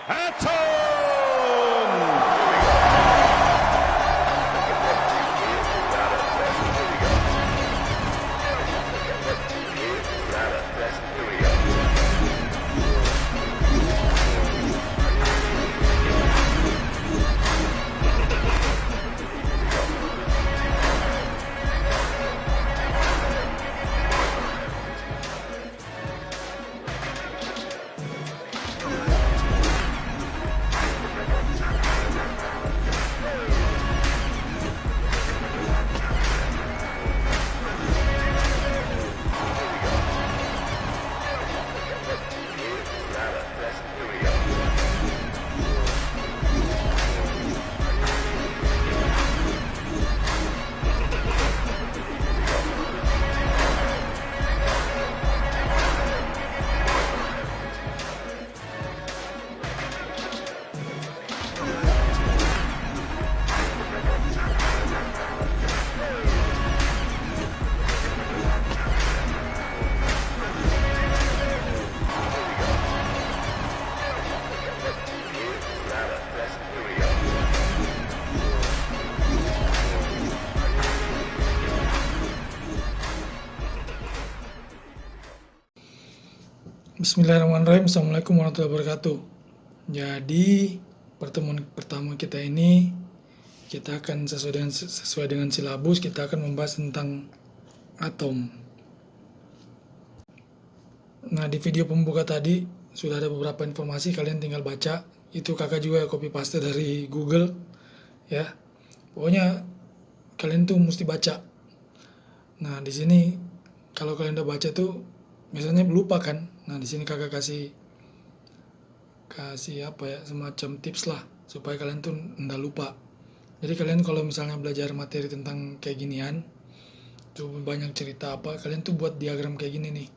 Atom! Bismillahirrahmanirrahim. Assalamualaikum warahmatullahi wabarakatuh. Jadi pertemuan pertama kita ini kita akan sesuai dengan silabus, kita akan membahas tentang atom. Nah, di video pembuka tadi sudah ada beberapa informasi, kalian tinggal baca. Itu kakak juga copy paste dari Google ya. Pokoknya kalian tuh mesti baca. Nah, di sini kalau kalian udah baca tuh biasanya lupa kan. Nah, di sini kakak kasih apa ya, semacam tips lah supaya kalian tuh nggak lupa. Jadi kalian kalau misalnya belajar materi tentang kayak ginian tuh banyak cerita apa, kalian tuh buat diagram kayak gini nih.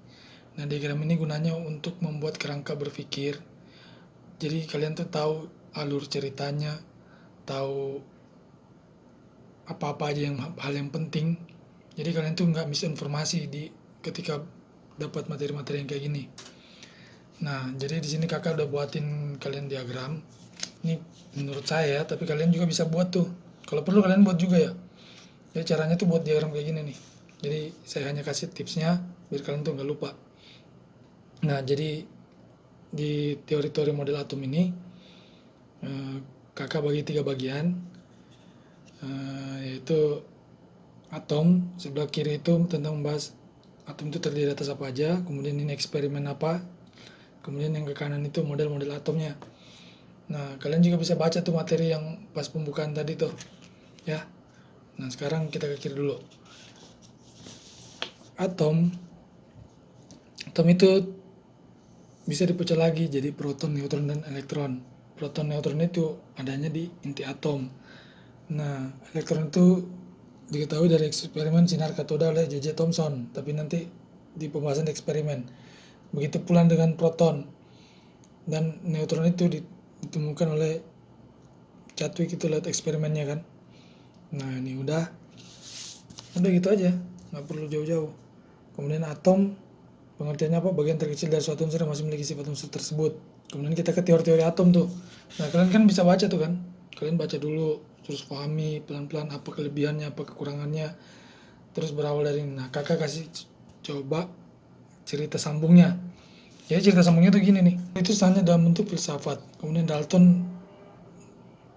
Nah, diagram ini gunanya untuk membuat kerangka berpikir. Jadi kalian tuh tahu alur ceritanya, tahu apa-apa aja hal yang penting. Jadi kalian tuh nggak misinformasi ketika dapat materi-materi yang kayak gini. Nah, jadi di sini kakak udah buatin kalian diagram. Ini menurut saya, tapi kalian juga bisa buat tuh. Kalau perlu kalian buat juga ya. Jadi caranya tuh buat diagram kayak gini nih. Jadi saya hanya kasih tipsnya biar kalian tuh nggak lupa. Nah, jadi di teori-teori model atom ini kakak bagi 3 bagian, yaitu atom. Sebelah kiri itu tentang membahas atom itu terdiri atas apa aja, kemudian ini eksperimen apa, kemudian yang ke kanan itu model-model atomnya. Nah, kalian juga bisa baca tuh materi yang pas pembukaan tadi tuh ya. Nah, sekarang kita ke kiri dulu. Atom itu bisa dipecah lagi jadi proton, neutron, dan elektron. Proton, neutron itu adanya di inti atom. Nah, elektron itu diketahui dari eksperimen sinar katoda oleh J.J. Thomson, tapi nanti di pembahasan eksperimen. Begitu pula dengan proton dan neutron itu ditemukan oleh Chadwick itu lewat eksperimennya kan. Nah, ini udah gitu aja, nggak perlu jauh-jauh. Kemudian atom pengertiannya apa? Bagian terkecil dari suatu unsur yang masih memiliki sifat unsur tersebut. Kemudian kita ke teori-teori atom tuh. Nah, kalian kan bisa baca tuh kan. Kalian baca dulu, terus pahami pelan-pelan apa kelebihannya, apa kekurangannya, terus berawal dari ini. Nah, kakak kasih coba cerita sambungnya. Jadi cerita sambungnya tuh gini nih. Itu hanya dalam bentuk filsafat. Kemudian Dalton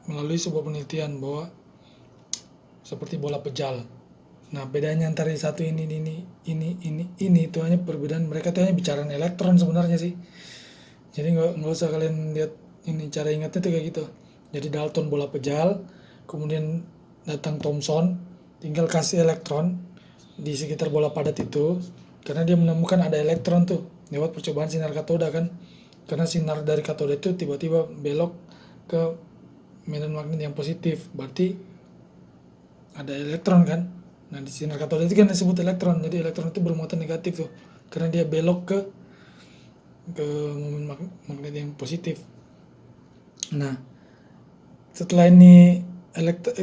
melalui sebuah penelitian bahwa seperti bola pejal. Nah, bedanya antara satu ini itu hanya perbedaan, mereka tuh hanya bicara elektron sebenarnya sih. Jadi nggak usah kalian lihat ini, cara ingatnya tuh kayak gitu. Jadi Dalton bola pejal, kemudian datang Thomson, tinggal kasih elektron di sekitar bola padat itu, karena dia menemukan ada elektron tuh lewat percobaan sinar katoda kan. Karena sinar dari katoda itu tiba-tiba belok ke medan magnet yang positif, berarti ada elektron kan. Nah, di sinar katoda itu kan disebut elektron. Jadi elektron itu bermuatan negatif tuh, karena dia belok ke momen magnet yang positif. Nah, setelah ini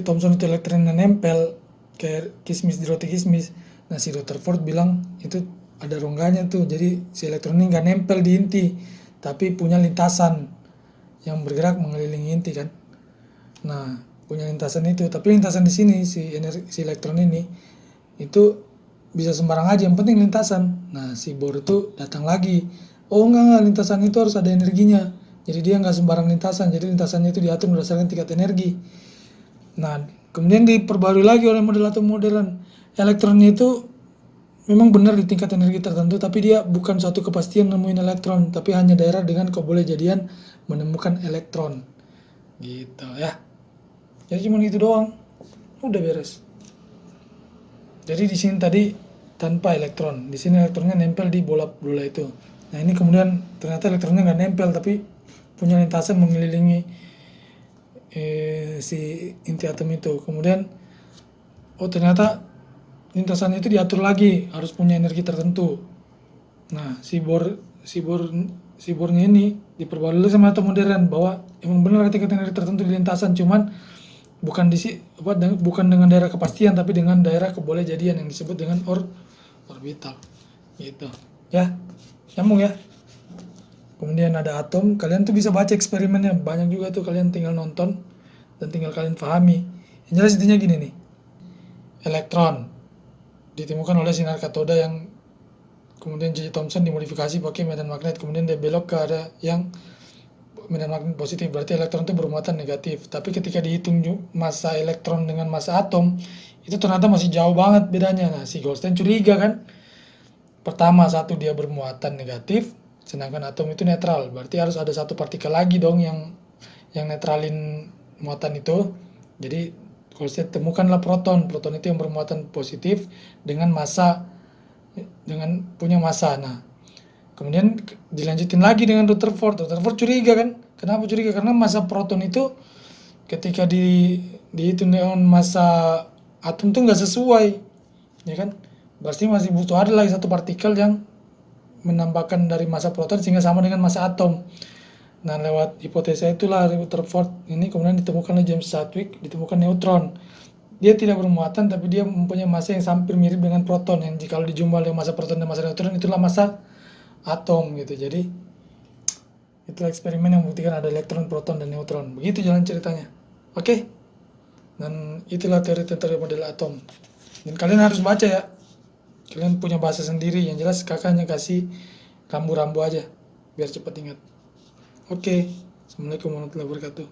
Thomson itu elektronnya nempel kayak kismis di roti kismis. Nah, si Rutherford bilang itu ada rongganya tuh, jadi si elektron ini nggak nempel di inti, tapi punya lintasan yang bergerak mengelilingi inti kan. Nah, punya lintasan itu, tapi lintasan di sini si elektron ini itu bisa sembarang aja, yang penting lintasan. Nah, si Bohr itu datang lagi, oh enggak, lintasan itu harus ada energinya. Jadi dia nggak sembarang lintasan, jadi lintasannya itu diatur berdasarkan tingkat energi. Nah, kemudian diperbarui lagi oleh model atom modern. Elektronnya itu memang benar di tingkat energi tertentu, tapi dia bukan suatu kepastian nemuin elektron, tapi hanya daerah dengan kebolehjadian menemukan elektron. Gitu ya. Jadi cuma gitu doang. Udah beres. Jadi di sini tadi tanpa elektron, di sini elektronnya nempel di bola itu. Nah, ini kemudian ternyata elektronnya nggak nempel, tapi punya lintasan mengelilingi si inti atom itu. Kemudian ternyata lintasannya itu diatur lagi, harus punya energi tertentu. Nah, si bornya ini diperbarui sama atom modern bahwa emang benar ada tingkat energi tertentu di lintasan, cuman bukan bukan dengan daerah kepastian, tapi dengan daerah kebolehjadian yang disebut dengan orbital. Gitu. Ya, nyambung ya. Kemudian ada atom, kalian tuh bisa baca eksperimennya, banyak juga tuh, kalian tinggal nonton dan tinggal kalian pahami. Yang jelas intinya gini nih. Elektron ditemukan oleh sinar katoda yang kemudian J. Thomson dimodifikasi pakai medan magnet, kemudian dia belok ke arah yang medan magnet positif, berarti elektron itu bermuatan negatif. Tapi ketika dihitung massa elektron dengan massa atom, itu ternyata masih jauh banget bedanya. Nah, si Goldstein curiga kan. Pertama, satu, dia bermuatan negatif, sedangkan atom itu netral. Berarti harus ada satu partikel lagi dong yang netralin muatan itu. Jadi Goldstein temukanlah proton. Proton itu yang bermuatan positif dengan punya massa. Nah, kemudian dilanjutin lagi dengan Rutherford. Rutherford curiga kan. Kenapa curiga? Karena massa proton itu ketika dihitung dengan massa atom tuh nggak sesuai, ya kan? Berarti masih butuh ada lagi satu partikel yang menambahkan dari massa proton sehingga sama dengan massa atom. Nah, lewat hipotesa itulah Rutherford ini kemudian ditemukan oleh James Chadwick, ditemukan neutron. Dia tidak bermuatan, tapi dia mempunyai massa yang hampir mirip dengan proton, yang jika dijumlah dengan massa proton dan massa neutron itulah massa atom gitu. Jadi itu eksperimen yang membuktikan ada elektron, proton, dan neutron. Begitu jalan ceritanya. Oke? Dan itulah teori model atom. Dan kalian harus baca ya. Kalian punya bahasa sendiri, yang jelas kakaknya kasih rambu-rambu aja biar cepat ingat. Oke. Assalamualaikum warahmatullahi wabarakatuh.